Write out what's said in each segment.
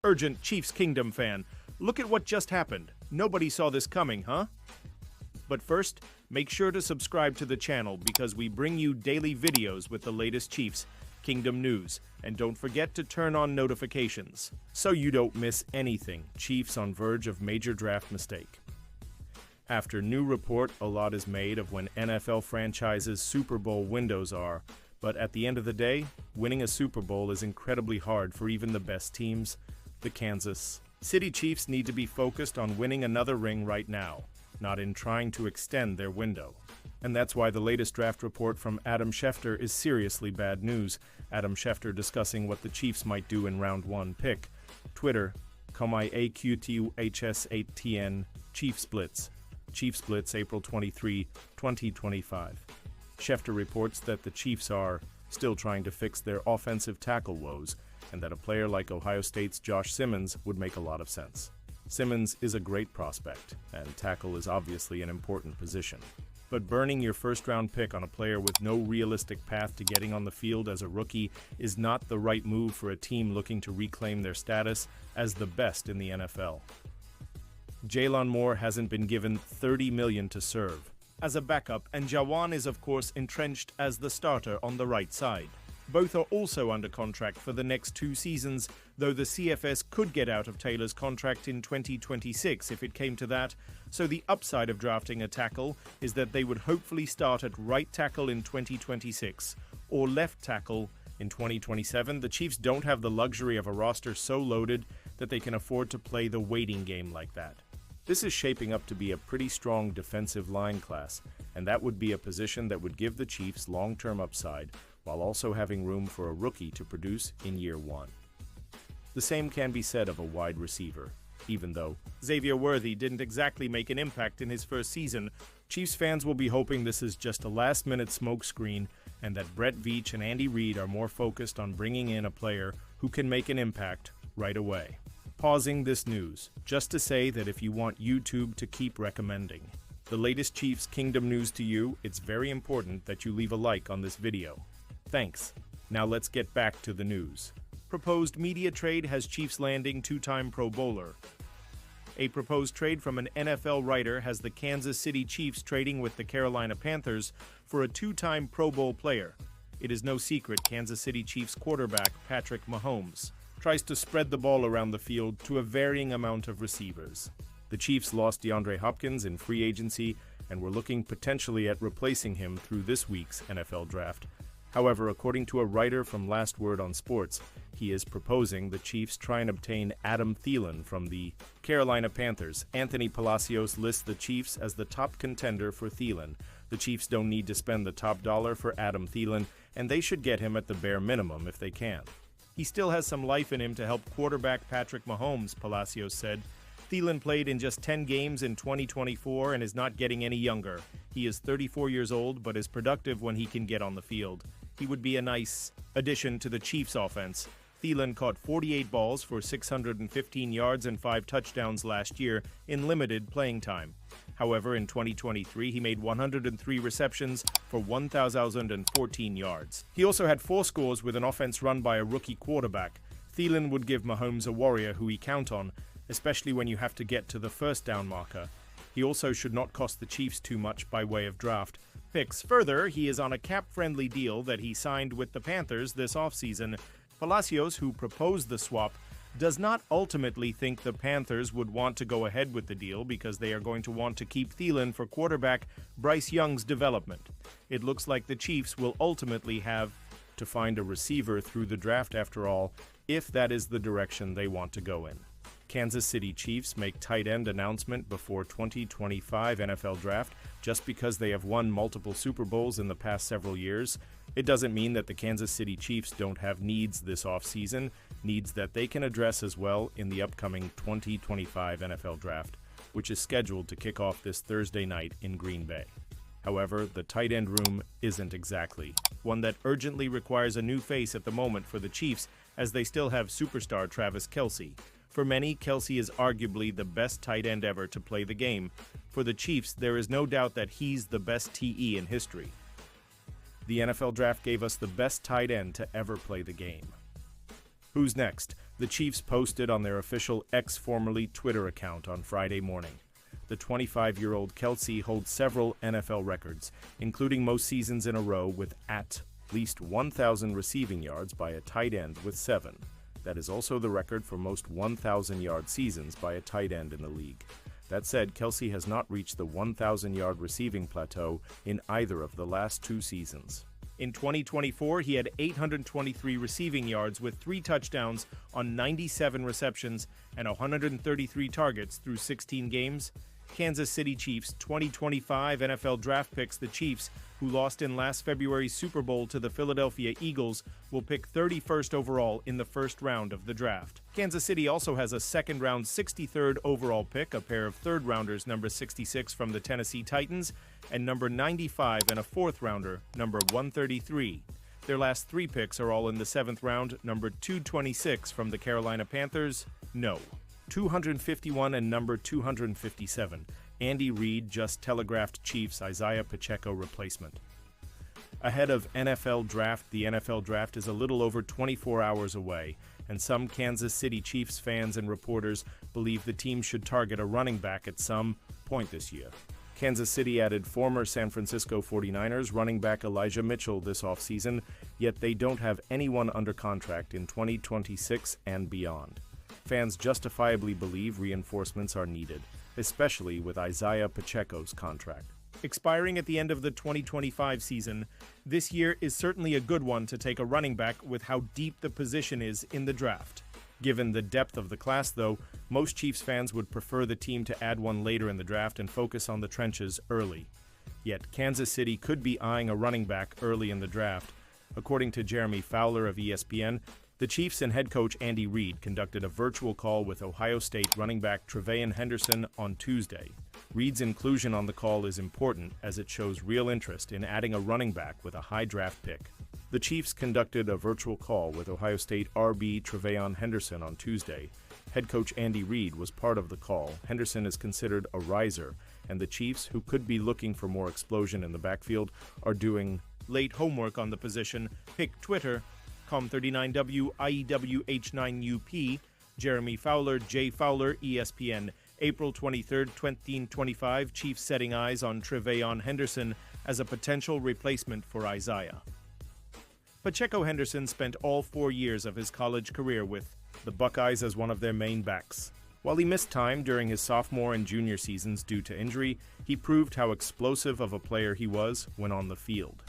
Urgent Chiefs Kingdom fan, look at what just happened. Nobody saw this coming, huh? But first, make sure to subscribe to the channel because we bring you daily videos with the latest Chiefs Kingdom news. And don't forget to turn on notifications so you don't miss anything. Chiefs on verge of major draft mistake. After new report, a lot is made of when NFL franchises' Super Bowl windows are. But at the end of the day, winning a Super Bowl is incredibly hard for even the best teams. The Kansas City Chiefs need to be focused on winning another ring right now, not in trying to extend their window. And that's why the latest draft report from Adam Schefter is seriously bad news. Adam Schefter discussing what the Chiefs might do in round 1 pick. Twitter, AQTUHS8TN, Chief Splits. Chief Splits, April 23, 2025. Schefter reports that the Chiefs are still trying to fix their offensive tackle woes, and that a player like Ohio State's Josh Simmons would make a lot of sense. Simmons is a great prospect, and tackle is obviously an important position. But burning your first-round pick on a player with no realistic path to getting on the field as a rookie is not the right move for a team looking to reclaim their status as the best in the NFL. Jalen Moore hasn't been given $30 million to serve as a backup, and Jawan is of course entrenched as the starter on the right side. Both are also under contract for the next 2 seasons, though the CFS could get out of Taylor's contract in 2026 if it came to that, so the upside of drafting a tackle is that they would hopefully start at right tackle in 2026 or left tackle in 2027. The Chiefs don't have the luxury of a roster so loaded that they can afford to play the waiting game like that. This is shaping up to be a pretty strong defensive line class, and that would be a position that would give the Chiefs long-term upside while also having room for a rookie to produce in year 1. The same can be said of a wide receiver. Even though Xavier Worthy didn't exactly make an impact in his first season, Chiefs fans will be hoping this is just a last-minute smokescreen and that Brett Veach and Andy Reid are more focused on bringing in a player who can make an impact right away. Pausing this news, just to say that if you want YouTube to keep recommending the latest Chiefs Kingdom news to you, it's very important that you leave a like on this video. Thanks. Now let's get back to the news. Proposed media trade has Chiefs landing 2-time Pro Bowler. A proposed trade from an NFL writer has the Kansas City Chiefs trading with the Carolina Panthers for a 2-time Pro Bowl player. It is no secret Kansas City Chiefs quarterback Patrick Mahomes tries to spread the ball around the field to a varying amount of receivers. The Chiefs lost DeAndre Hopkins in free agency and were looking potentially at replacing him through this week's NFL draft. However, according to a writer from Last Word on Sports, he is proposing the Chiefs try and obtain Adam Thielen from the Carolina Panthers. Anthony Palacios lists the Chiefs as the top contender for Thielen. The Chiefs don't need to spend the top dollar for Adam Thielen, and they should get him at the bare minimum if they can. He still has some life in him to help quarterback Patrick Mahomes, Palacios said. Thielen played in just 10 games in 2024 and is not getting any younger. He is 34 years old, but is productive when he can get on the field. He would be a nice addition to the Chiefs' offense. Thielen caught 48 balls for 615 yards and 5 touchdowns last year in limited playing time. However, in 2023, he made 103 receptions for 1,014 yards. He also had 4 scores with an offense run by a rookie quarterback. Thielen would give Mahomes a warrior who he count on, especially when you have to get to the first down marker. He also should not cost the Chiefs too much by way of draft picks. Further, he is on a cap-friendly deal that he signed with the Panthers this offseason. Palacios, who proposed the swap, does not ultimately think the Panthers would want to go ahead with the deal because they are going to want to keep Thielen for quarterback Bryce Young's development. It looks like the Chiefs will ultimately have to find a receiver through the draft after all, if that is the direction they want to go in. Kansas City Chiefs make tight end announcement before 2025 NFL Draft just because they have won multiple Super Bowls in the past several years. It doesn't mean that the Kansas City Chiefs don't have needs this offseason, needs that they can address as well in the upcoming 2025 NFL Draft, which is scheduled to kick off this Thursday night in Green Bay. However, the tight end room isn't exactly one that urgently requires a new face at the moment for the Chiefs, as they still have superstar Travis Kelce. For many, Kelce is arguably the best tight end ever to play the game. For the Chiefs, there is no doubt that he's the best TE in history. The NFL Draft gave us the best tight end to ever play the game. Who's next? The The Chiefs posted on their official X, formerly Twitter account on Friday morning. The 25-year-old Kelce holds several NFL records, including most seasons in a row with at least 1,000 receiving yards by a tight end with 7. That is also the record for most 1,000-yard seasons by a tight end in the league. That said, Kelce has not reached the 1,000-yard receiving plateau in either of the last 2 seasons. In 2024, he had 823 receiving yards with 3 touchdowns on 97 receptions and 133 targets through 16 games. Kansas City Chiefs 2025 NFL draft picks the Chiefs, who lost in last February's Super Bowl to the Philadelphia Eagles, will pick 31st overall in the first round of the draft. Kansas City also has a second-round 63rd overall pick, a pair of third-rounders number 66 from the Tennessee Titans, and number 95 and a fourth-rounder, number 133. Their last 3 picks are all in the 7th round, number 226 from the Carolina Panthers, no. 251 and number 257. Andy Reid just telegraphed Chiefs Isaiah Pacheco replacement. Ahead of NFL draft, the NFL draft is a little over 24 hours away, and some Kansas City Chiefs fans and reporters believe the team should target a running back at some point this year. Kansas City added former San Francisco 49ers running back Elijah Mitchell this offseason, yet they don't have anyone under contract in 2026 and beyond. Fans justifiably believe reinforcements are needed, especially with Isaiah Pacheco's contract. Expiring at the end of the 2025 season, this year is certainly a good one to take a running back with how deep the position is in the draft. Given the depth of the class, though, most Chiefs fans would prefer the team to add one later in the draft and focus on the trenches early. Yet Kansas City could be eyeing a running back early in the draft. According to Jeremy Fowler of ESPN, the Chiefs and head coach Andy Reid conducted a virtual call with Ohio State running back Tre'Veyon Henderson on Tuesday. Reid's inclusion on the call is important as it shows real interest in adding a running back with a high draft pick. The Chiefs conducted a virtual call with Ohio State RB Tre'Veyon Henderson on Tuesday. Head coach Andy Reid was part of the call. Henderson is considered a riser, and the Chiefs, who could be looking for more explosion in the backfield, are doing late homework on the position. Pick Twitter, Com39W IEWH9UP, Jeremy Fowler, J. Fowler, ESPN. April 23, 2025, Chiefs setting eyes on Tre'Veyon Henderson as a potential replacement for Isaiah. Pacheco Henderson spent all 4 years of his college career with the Buckeyes as one of their main backs. While he missed time during his sophomore and junior seasons due to injury, he proved how explosive of a player he was when on the field.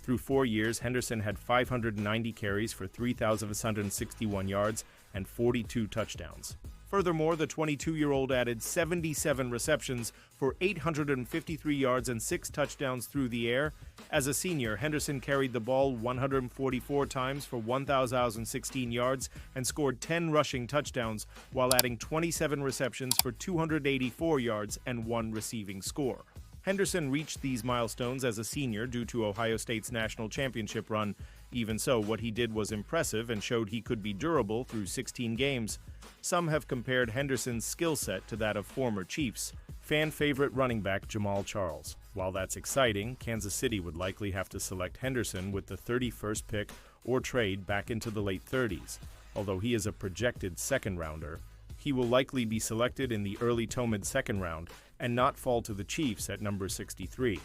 Through 4 years, Henderson had 590 carries for 3,661 yards and 42 touchdowns. Furthermore, the 22-year-old added 77 receptions for 853 yards and 6 touchdowns through the air. As a senior, Henderson carried the ball 144 times for 1,016 yards and scored 10 rushing touchdowns, while adding 27 receptions for 284 yards and 1 receiving score. Henderson reached these milestones as a senior due to Ohio State's national championship run. Even so, what he did was impressive and showed he could be durable through 16 games. Some have compared Henderson's skill set to that of former Chiefs fan favorite running back Jamal Charles. While that's exciting, Kansas City would likely have to select Henderson with the 31st pick or trade back into the late 30s. Although he is a projected second-rounder, he will likely be selected in the early to mid-second round and not fall to the Chiefs at number 63.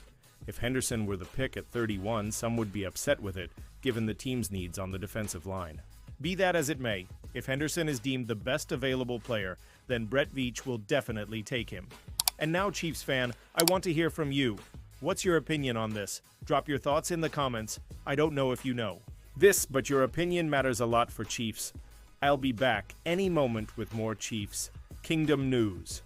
If Henderson were the pick at 31, some would be upset with it, given the team's needs on the defensive line. Be that as it may, if Henderson is deemed the best available player, then Brett Veach will definitely take him. And now, Chiefs fan, I want to hear from you. What's your opinion on this? Drop your thoughts in the comments. I don't know if you know. But your opinion matters a lot for Chiefs. I'll be back any moment with more Chiefs Kingdom news.